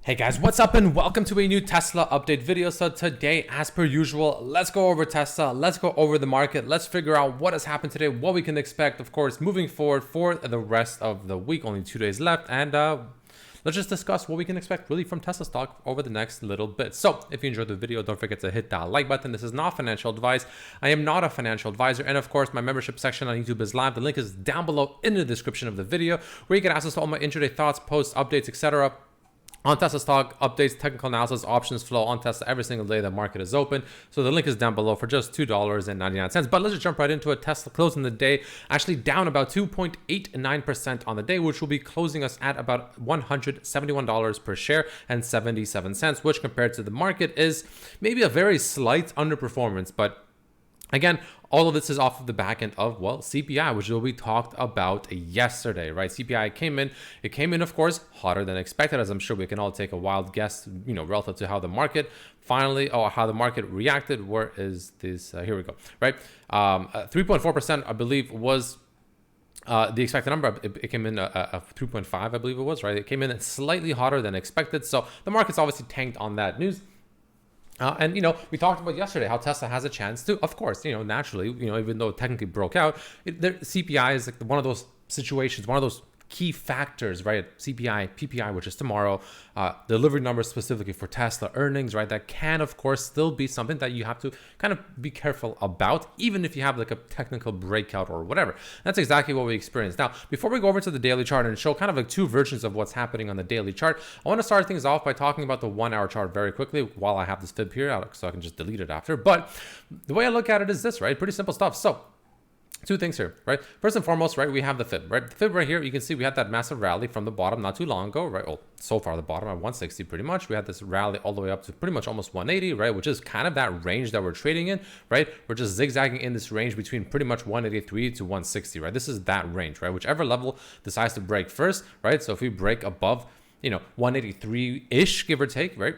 Hey guys, what's up and welcome to a new Tesla update video. So today, as per usual, let's go over Tesla, let's go over the market, let's figure out what has happened today, what we can expect, of course, moving forward for the rest of the week, only 2 days left, and let's just discuss what we can expect really from Tesla stock over the next little bit. So if you enjoyed the video, don't forget to hit that like button. This is not financial advice. I am not a financial advisor. And of course, my membership section on YouTube is live. The link is down below in the description of the video, where you can access to all my intraday thoughts, posts, updates, etc. on Tesla stock, updates, technical analysis, options flow on Tesla every single day the market is open. So the link is down below for just $2.99. But let's just jump right into it. Tesla closing the day actually down about 2.89% on the day, which will be closing us at about $171 per share and 77 cents, which compared to the market is maybe a very slight underperformance. But again, all of this is off of the back end of, well, CPI, which we talked about yesterday, right? CPI came in, of course, hotter than expected, as I'm sure we can all take a wild guess, relative to how the market how the market reacted. Where is this? Here we go, right? 3.4%, I believe, was the expected number. It came in a 3.5, I believe it was, right? It came in slightly hotter than expected. So the market's obviously tanked on that news. And we talked about yesterday how Tesla has a chance to, of course, naturally, even though it technically broke out, CPI is like one of those situations, one of those key factors, right? CPI, PPI, which is tomorrow, delivery numbers specifically for Tesla earnings, right? That can, of course, still be something that you have to kind of be careful about, even if you have like a technical breakout or whatever. That's exactly what we experienced. Now, before we go over to the daily chart and show kind of like two versions of what's happening on the daily chart, I want to start things off by talking about the 1 hour chart very quickly while I have this fib here, so I can just delete it after. But the way I look at it is this, right? Pretty simple stuff. So two things here, right? First and foremost, right, we have the fib, right? The fib right here, you can see we had that massive rally from the bottom not too long ago, right? Well, so far the bottom at 160 pretty much. We had this rally all the way up to pretty much almost 180, right? Which is kind of that range that we're trading in, right? We're just zigzagging in this range between pretty much 183 to 160, right? This is that range, right? Whichever level decides to break first, right? So if we break above, 183-ish, give or take, right?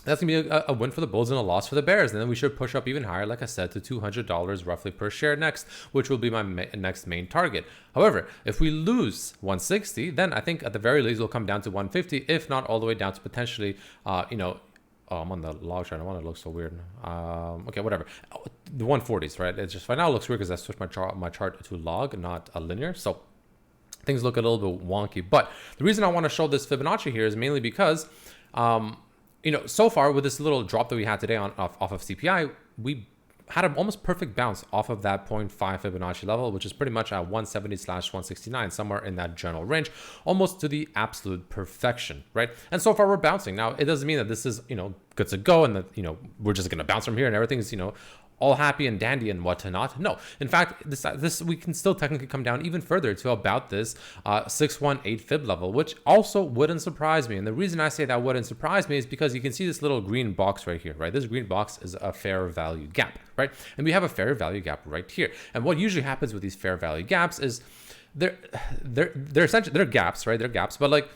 That's going to be a win for the bulls and a loss for the bears. And then we should push up even higher, like I said, to $200 roughly per share next, which will be my next main target. However, if we lose 160, then I think at the very least we'll come down to 150, if not all the way down to potentially, I'm on the log chart. I want to look so weird. Okay, whatever. The 140s, right? It's just right now it looks weird because I switched my chart to log, not a linear. So things look a little bit wonky. But the reason I want to show this Fibonacci here is mainly because, so far with this little drop that we had today off of CPI, we had an almost perfect bounce off of that 0.5 Fibonacci level, which is pretty much at 170/169, somewhere in that general range, almost to the absolute perfection, right? And so far we're bouncing. Now, it doesn't mean that this is, good to go and that, we're just going to bounce from here and everything's, all happy and dandy and whatnot. No, in fact, this we can still technically come down even further to about this 618 fib level, which also wouldn't surprise me. And the reason I say that wouldn't surprise me is because you can see this little green box right here, right? This green box is a fair value gap, right? And we have a fair value gap right here. And what usually happens with these fair value gaps is they're essentially, they're gaps, right? They're gaps, but like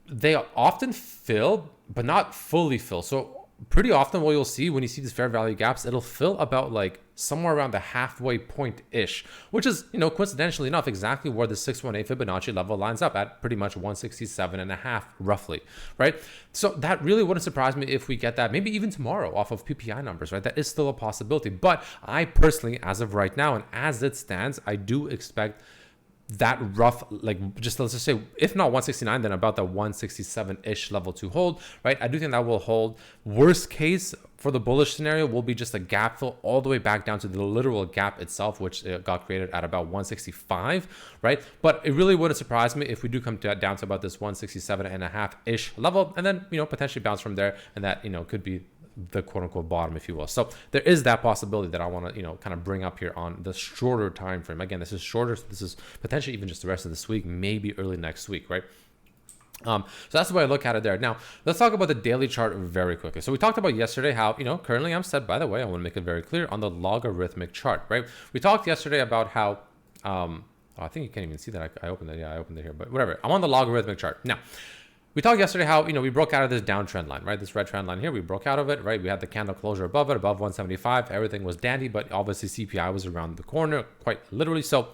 they often fill, but not fully fill. So pretty often what you'll see when you see these fair value gaps, it'll fill about like somewhere around the halfway point-ish, which is, coincidentally enough, exactly where the 618 Fibonacci level lines up at, pretty much 167.5 roughly, right? So that really wouldn't surprise me if we get that maybe even tomorrow off of PPI numbers, right? That is still a possibility. But I personally, as of right now, and as it stands, I do expect that rough, like just let's just say, if not 169, then about the 167-ish level to hold, right? I do think that will hold. Worst case for the bullish scenario will be just a gap fill all the way back down to the literal gap itself, which got created at about 165, right? But it really wouldn't surprise me if we do come down to about this 167.5-ish level, and then, potentially bounce from there, and that, could be the quote unquote bottom, if you will. So there is that possibility that I want to, kind of bring up here on the shorter time frame. Again, this is shorter. So this is potentially even just the rest of this week, maybe early next week, right? So that's the way I look at it there. Now, let's talk about the daily chart very quickly. So we talked about yesterday how, currently I'm set, by the way, I want to make it very clear, on the logarithmic chart, right? We talked yesterday about how, I think you can't even see that. I opened it. Yeah, I opened it here, but whatever. I'm on the logarithmic chart. Now, we talked yesterday how, we broke out of this downtrend line, right? This red trend line here, we broke out of it, right? We had the candle closure above it, above 175. Everything was dandy, but obviously CPI was around the corner, quite literally. So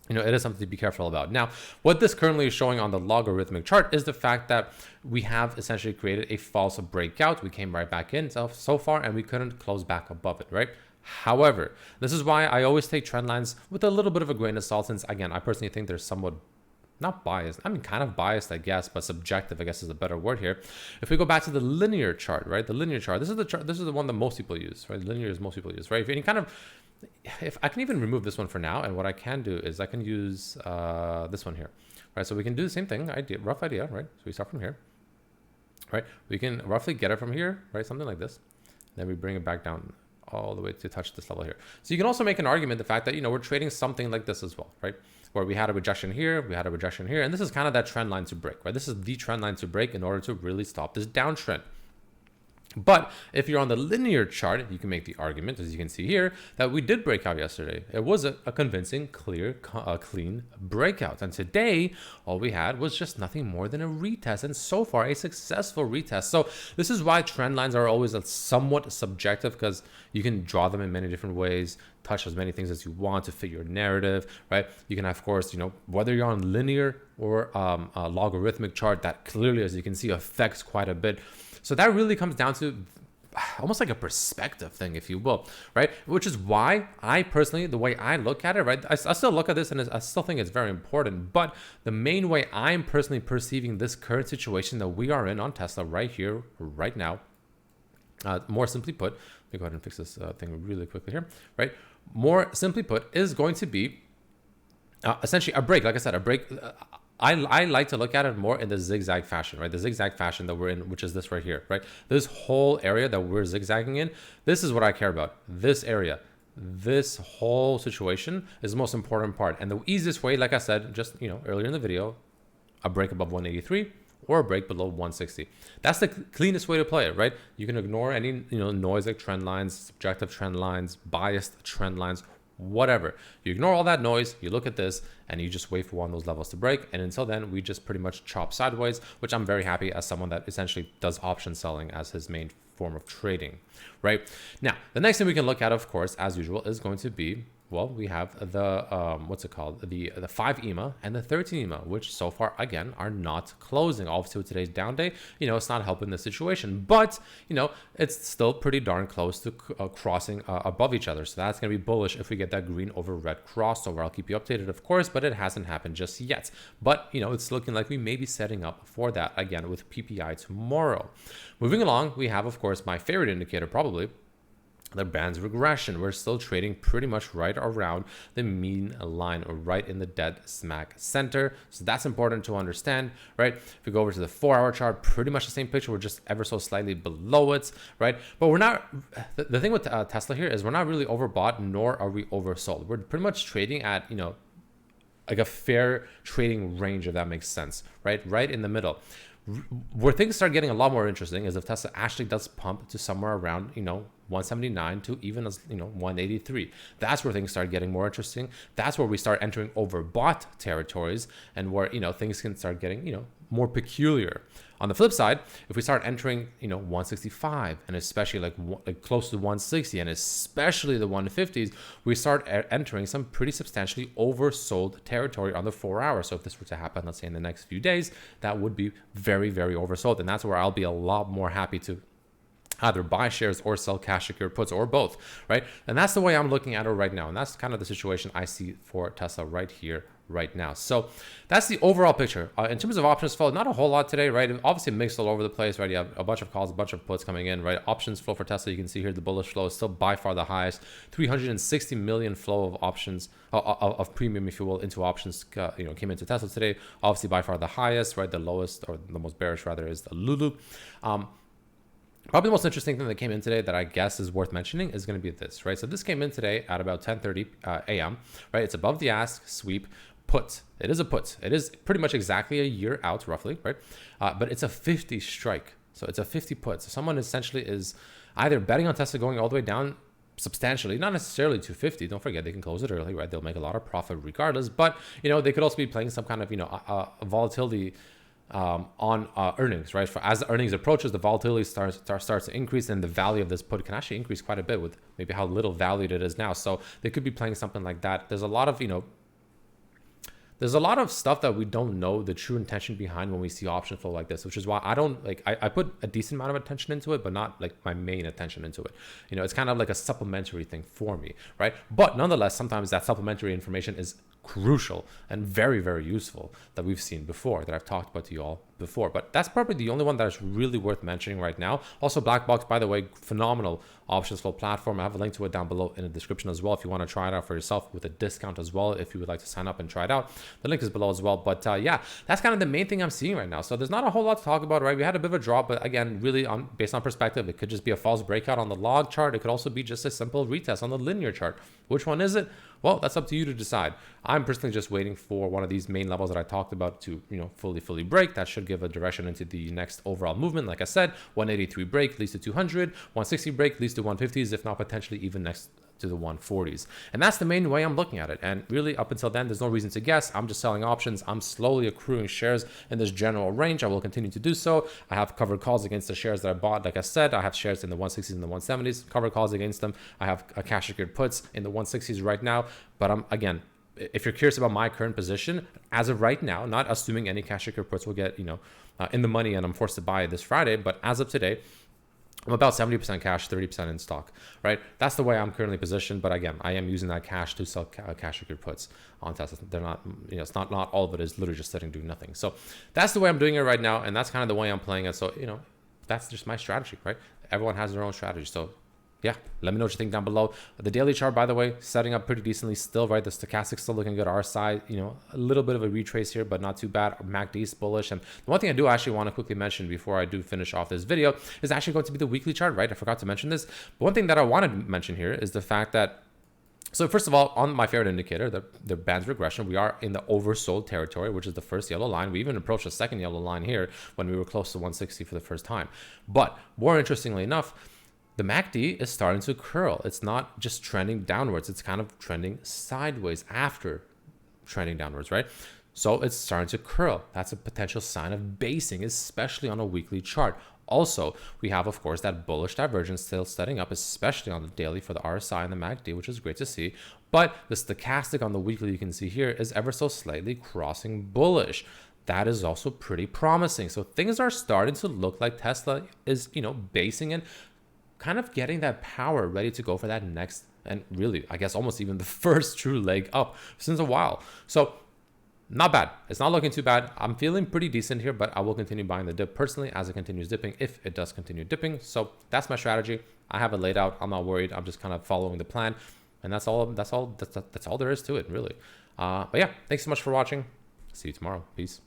it is something to be careful about. Now, what this currently is showing on the logarithmic chart is the fact that we have essentially created a false breakout. We came right back in so far, and we couldn't close back above it, right? However, this is why I always take trend lines with a little bit of a grain of salt, since again, I personally think there's somewhat not biased. I mean, kind of biased, I guess, but subjective, I guess, is a better word here. If we go back to the linear chart, right? The linear chart, this is the chart, this is the one that most people use, right? Linear is most people use, right? If I can even remove this one for now, and what I can do is I can use this one here, right? So we can do the same thing, rough idea, right? So we start from here, right? We can roughly get it from here, right? Something like this. Then we bring it back down all the way to touch this level here. So you can also make an argument the fact that, we're trading something like this as well, right? Where we had a rejection here, we had a rejection here, and this is kind of that trend line to break, right? This is the trend line to break in order to really stop this downtrend. But if you're on the linear chart, you can make the argument, as you can see here, that we did break out yesterday. It was a convincing, clear, clean breakout. And today, all we had was just nothing more than a retest, and so far a successful retest. So this is why trend lines are always somewhat subjective, because you can draw them in many different ways, touch as many things as you want to fit your narrative, right? You can, of course, whether you're on linear or a logarithmic chart, that clearly, as you can see, affects quite a bit. So that really comes down to almost like a perspective thing, if you will, right? Which is why I personally, the way I look at it, right? I still look at this and I still think it's very important, but the main way I'm personally perceiving this current situation that we are in on Tesla right here, right now, more simply put, let me go ahead and fix this thing really quickly here, right? More simply put, is going to be essentially a break. Like I said, a break. I like to look at it more in the zigzag fashion, right? The zigzag fashion that we're in, which is this right here, right? This whole area that we're zigzagging in, this is what I care about. This area, this whole situation is the most important part. And the easiest way, like I said, just, earlier in the video, a break above 183 or a break below 160. That's the cleanest way to play it, right? You can ignore any, noise like trend lines, subjective trend lines, biased trend lines, whatever. You ignore all that noise, you look at this, and you just wait for one of those levels to break. And until then, we just pretty much chop sideways, which I'm very happy as someone that essentially does option selling as his main form of trading, right? Now, the next thing we can look at, of course, as usual, is going to be, well, we have the, what's it called? The 5 EMA and the 13 EMA, which so far, again, are not closing. Obviously, with today's down day, it's not helping the situation, but, it's still pretty darn close to crossing above each other. So that's going to be bullish if we get that green over red crossover. I'll keep you updated, of course, but it hasn't happened just yet. But, it's looking like we may be setting up for that again with PPI tomorrow. Moving along, we have, of course, my favorite indicator, probably, the band's regression. We're still trading pretty much right around the mean line, or right in the dead smack center. So that's important to understand, right? If we go over to the 4-hour chart, pretty much the same picture. We're just ever so slightly below it, right? But we're not, the thing with Tesla here is we're not really overbought, nor are we oversold. We're pretty much trading at, like a fair trading range, if that makes sense, right? Right in the middle. Where things start getting a lot more interesting is if Tesla actually does pump to somewhere around, 179 to even as, 183. That's where things start getting more interesting. That's where we start entering overbought territories, and where, things can start getting, more peculiar. On the flip side, if we start entering, 165, and especially like close to 160, and especially the 150s, we start entering some pretty substantially oversold territory on the 4 hours. So if this were to happen, let's say in the next few days, that would be very, very oversold. And that's where I'll be a lot more happy to either buy shares or sell cash secured puts, or both, right? And that's the way I'm looking at it right now. And that's kind of the situation I see for Tesla right here, right now. So that's the overall picture. In terms of options flow, not a whole lot today, right? Obviously mixed all over the place, right? You have a bunch of calls, a bunch of puts coming in, right? Options flow for Tesla, you can see here the bullish flow is still by far the highest. 360 million flow of options, of premium, if you will, into options, came into Tesla today. Obviously by far the highest, right? The lowest, or the most bearish rather, is the Lulu. Probably the most interesting thing that came in today that I guess is worth mentioning is going to be this, right? So this came in today at about 10:30 a.m., right? It's above the ask, sweep, put. It is a put. It is pretty much exactly a year out, roughly, right? But it's a 50 strike. So it's a 50 put. So someone essentially is either betting on Tesla going all the way down substantially, not necessarily to 50. Don't forget, they can close it early, right? They'll make a lot of profit regardless. But, they could also be playing some kind of, volatility on earnings, right? As the earnings approaches, the volatility starts to increase, and the value of this put can actually increase quite a bit with maybe how little valued it is now. So they could be playing something like that. There's a lot of, there's a lot of stuff that we don't know the true intention behind when we see option flow like this, which is why I don't like, I put a decent amount of attention into it, but not like my main attention into it. You know, it's kind of like a supplementary thing for me, right? But nonetheless, sometimes that supplementary information is crucial and very, very useful that we've seen before, that I've talked about to you all before. But that's probably the only one that is really worth mentioning right now. Also, Black Box, by the way, phenomenal options flow platform. I have a link to it down below in the description as well if you want to try it out for yourself with a discount as well. If you would like to sign up and try it out, the link is below as well. But yeah, that's kind of the main thing I'm seeing right now. So there's not a whole lot to talk about, right? We had a bit of a drop, but again, really based on perspective, it could just be a false breakout on the log chart. It could also be just a simple retest on the linear chart. Which one is it? Well, that's up to you to decide. I'm personally just waiting for one of these main levels that I talked about to, you know, fully break. That should give a direction into the next overall movement. Like I said, 183 break leads to 200, 160 break leads to 150s, if not potentially even next to the 140s. And that's the main way I'm looking at it. And really, up until then, there's no reason to guess. I'm just selling options. I'm slowly accruing shares in this general range. I will continue to do so. I have covered calls against the shares that I bought. Like I said, I have shares in the 160s and the 170s, covered calls against them. I have a cash secured puts in the 160s right now. But I'm, again, if you're curious about my current position, as of right now, not assuming any cash secured puts will get, you know, in the money and I'm forced to buy it this Friday, but as of today, I'm about 70% cash, 30% in stock, right? That's the way I'm currently positioned. But again, I am using that cash to sell cash secured puts on Tesla. They're not, you know, it's not all of it is literally just sitting doing nothing. So that's the way I'm doing it right now. And that's kind of the way I'm playing it. So, you know, that's just my strategy, right? Everyone has their own strategy. So yeah, let me know what you think down below. The daily chart, by the way, setting up pretty decently still, right? The stochastic still looking good. Our side, you know, a little bit of a retrace here, but not too bad. MACD is bullish. And the one thing I do actually want to quickly mention before I do finish off this video is actually going to be the weekly chart, right? I forgot to mention this. But one thing that I wanted to mention here is the fact that, so first of all, on my favorite indicator, the band's regression, we are in the oversold territory, which is the first yellow line. We even approached the second yellow line here when we were close to 160 for the first time. But more interestingly enough, the MACD is starting to curl. It's not just trending downwards. It's kind of trending sideways after trending downwards, right? So it's starting to curl. That's a potential sign of basing, especially on a weekly chart. Also, we have, of course, that bullish divergence still setting up, especially on the daily for the RSI and the MACD, which is great to see. But the stochastic on the weekly, you can see here, is ever so slightly crossing bullish. That is also pretty promising. So things are starting to look like Tesla is, you know, basing in, kind of getting that power ready to go for that next, and really, I guess almost even the first true leg up since a while. So not bad. It's not looking too bad. I'm feeling pretty decent here, but I will continue buying the dip personally as it continues dipping, if it does continue dipping. So that's my strategy. I have it laid out. I'm not worried. I'm just kind of following the plan. And that's all there is to it, really. But yeah, thanks so much for watching. See you tomorrow. Peace.